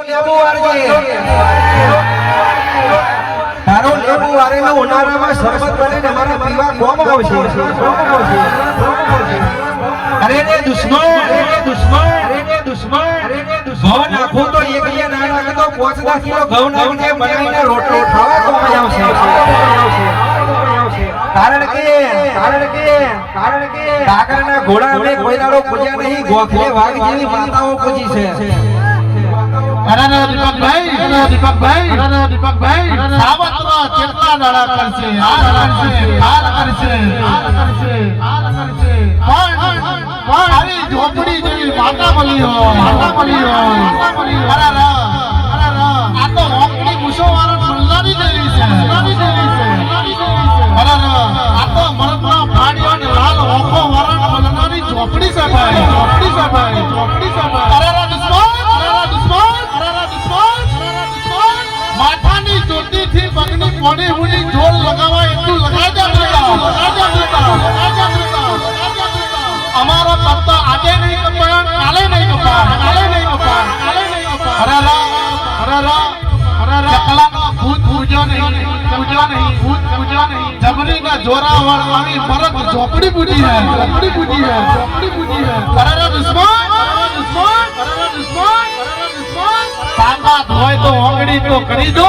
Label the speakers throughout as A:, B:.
A: લેબુ વારજે તારો લેબુ વારેલો ઉનાળામાં શરબત બનીને અમારા પીવા કોમ આવશે અરે રે દુશ્મન ઘઉં નાખો તો એક લિયા ના નાખે તો 5-10 કિલો ઘઉં નાખીને બનાવીને રોટલો ખાવા કોમ આવશે કારણ કે કાગરના ઘોડા અમે કોઈ દાડો પૂજ્યા નહીં ગોખલે વાઘ જેવી માતાઓ પૂજી છે
B: અરે દીપકભાઈ સાવતમાં કેટલા દાડા કરશે મારી ઝોપડી જેવી માતા મળી હોય અરે આ તો હોકડી મૂછો વાળા મલ્લાની જેવી છે અરે આ તો મરદના ફાડ્યો ને લાલ ઓખો વાળા મલ્લાની ઝોપડી છે ભાઈ અરે માથાની ચોટીથી પગની કોડી ઉડી જોર લગાવવા એટલું લગાડ્યા અમારા પત્તા આજે નહીં કપાય કાલે નહીં કપાય ચકલાનો ભૂત પૂજો નહીં જબરી का जोरा वाली मरद झोपड़ी पूजी है अरे दुश्मन ताकत होय तो ओंगड़ी तो करी दो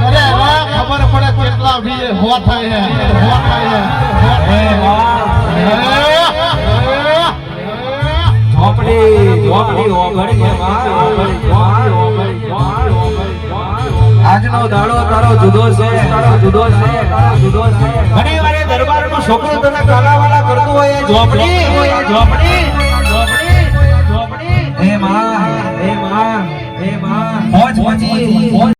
B: अरे खबर पड़े કેટલા भी हो થાય है
A: ઝોપડી ઓગળી છે આજનો દાડો તારો જુદો છે ઘણી વાર દરબારનો છોકરો તને કાલાવાલા કરતો હોય એ ઝોપડી હે માં મોજ પછી